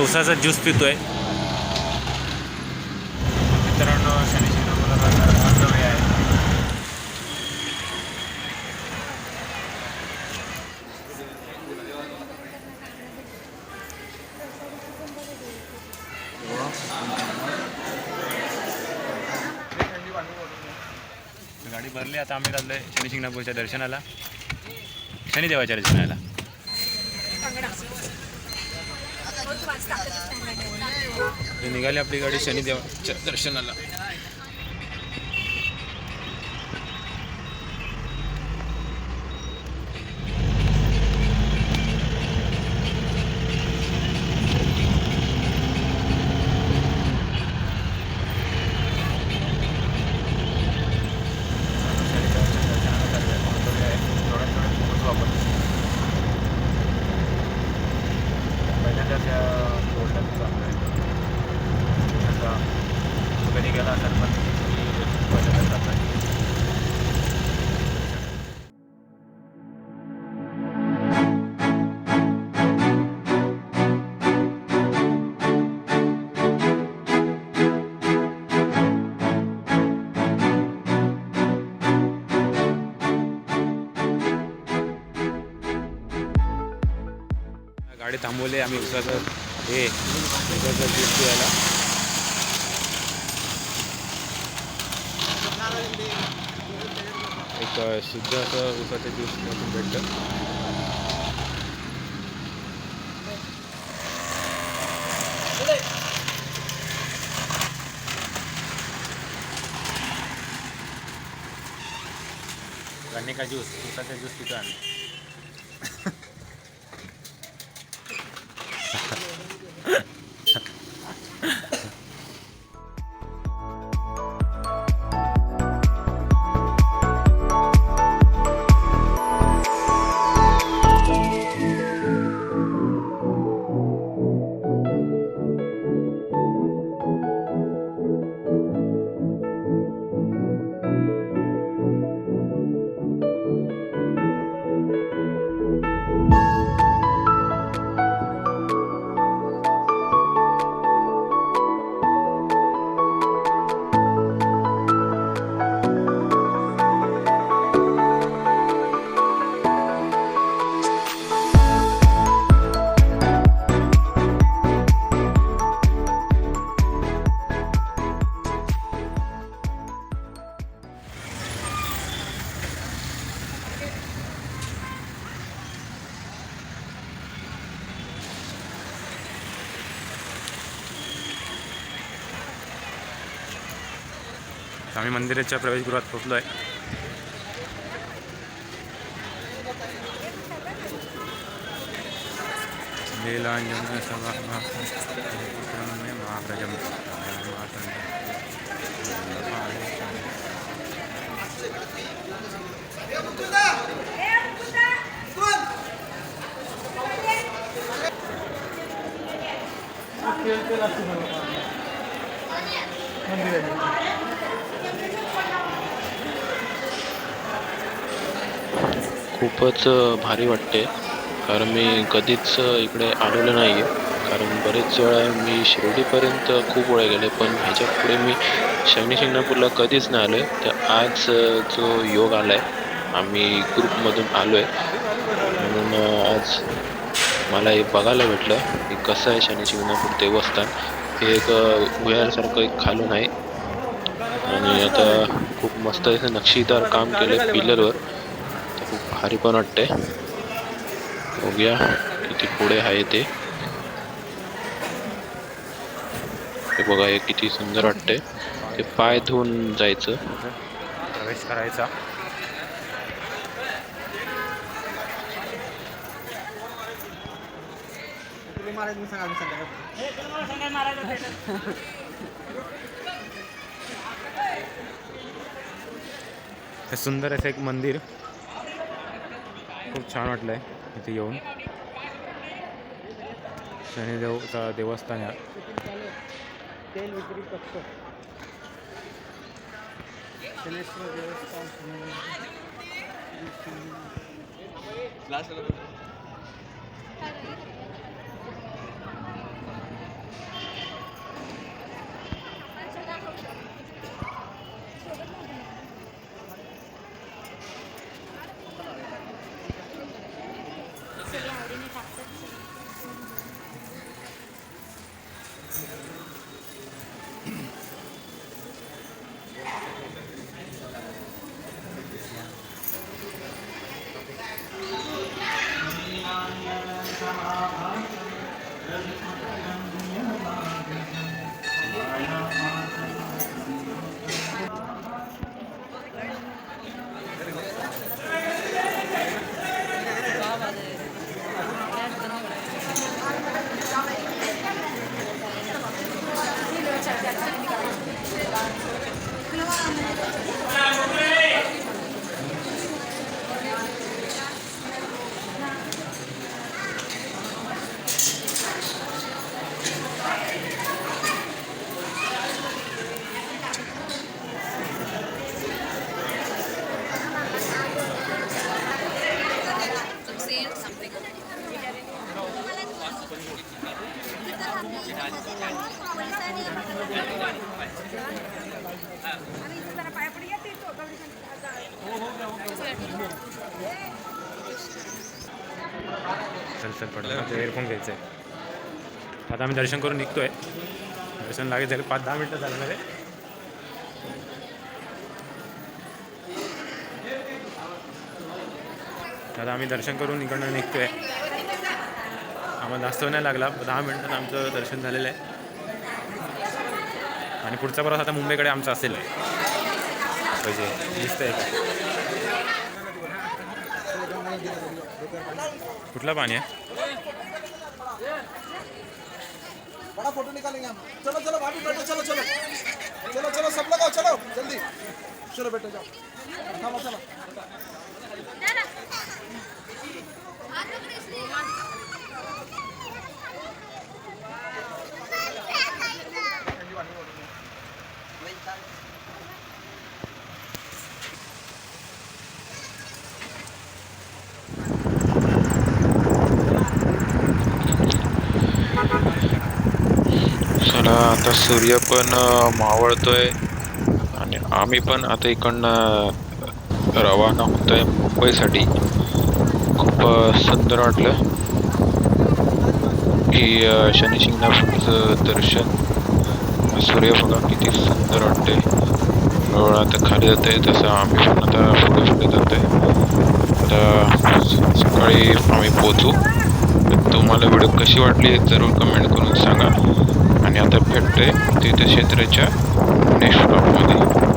उसाचा ज्यूस पितोय मित्रांनो. शनी शिंगणापूरला आहे. गाडी भरली. आता आम्ही चाललोय शनी शिंगणापूरच्या दर्शनाला, शनिदेवाच्या दर्शनाला. निघाली आपली गाडी शनिदेवाच्या दर्शनाला. कधी गेला असेल पण गाडी थांबवली आम्ही. उसाचं ज्यूस पियायला. एक शुद्ध असं उसाचं ज्यूस भेटतं. गन्ने का ज्यूस, उसाचा ज्यूस पितो आम्ही. आम्ही मंदिराच्या प्रवेशगृहात पोहोचलो आहे. खूपच भारी वाटते, कारण मी कधीच इकडे आलेलो नाही आहे. कारण बरेच वेळा मी शिर्डीपर्यंत खूप वेळा गेले, पण ह्याच्या पुढे मी शनी शिंगणापूरला कधीच नाही आलो आहे. तर आज जो योग आला आहे, आम्ही ग्रुपमधून आलो आहे, म्हणून आज मला हे बघायला भेटलं की कसं आहे शनी शिंगणापूर देवस्थान. हे एक भुयारसारखं एक खालून आहे आणि आता खूप मस्त असं नक्षीदार काम केलं पिलरवर. खूप भारी पण वाटते. बघूया किती पुढे आहे ते. हे बघा, हे किती सुंदर वाटते. ते पाय धुवून जायचं, प्रवेश करायचा. हे सुंदर असं एक मंदिर, खूप छान वाटलंय इथे येऊन. शनिदेवचा देवस्थान आहे. दिसतात पडलं ते एअरफोन घ्यायचं आहे. आता आम्ही दर्शन करून निघतोय. दर्शन लागेल झालं 5-10 मिनटं झालं रे. आता आम्ही दर्शन करून इकडनं निघतोय. आम्हाला जास्त वेळ नाही लागला, 10 मिनटात आमचं दर्शन झालेलं आहे. आणि पुढचा प्रवास आता मुंबईकडे आमचा असेल पाहिजे दिसतंय का? कुठला पाणी आहे? बड़ा फोटो निकालेंगे हम. चलो चलो भाभी बैठो, चलो चलो चलो चलो सब लोग आओ, चलो जल्दी चलो बैठो जाओ. थांबा चला. चला आता सूर्य पण मावळतोय आणि आम्ही पण आता इकडनं रवाना होतोय मुंबईसाठी. खूप सुंदर वाटलं की शनी शिंगणापूरचं दर्शन. सूर्य बघा किती सुंदर वाटते. हळूहळू आता खाली जात आहे तसं आम्ही पण आता पुढे पुढे जात आहे. आता सकाळी आम्ही पोचू. तुम्हाला व्हिडिओ कशी वाटली जरूर कमेंट करून सांगा. आणि आता भेटतोय तीर्थक्षेत्राच्या नेक्स्ट ब्लॉगमध्ये.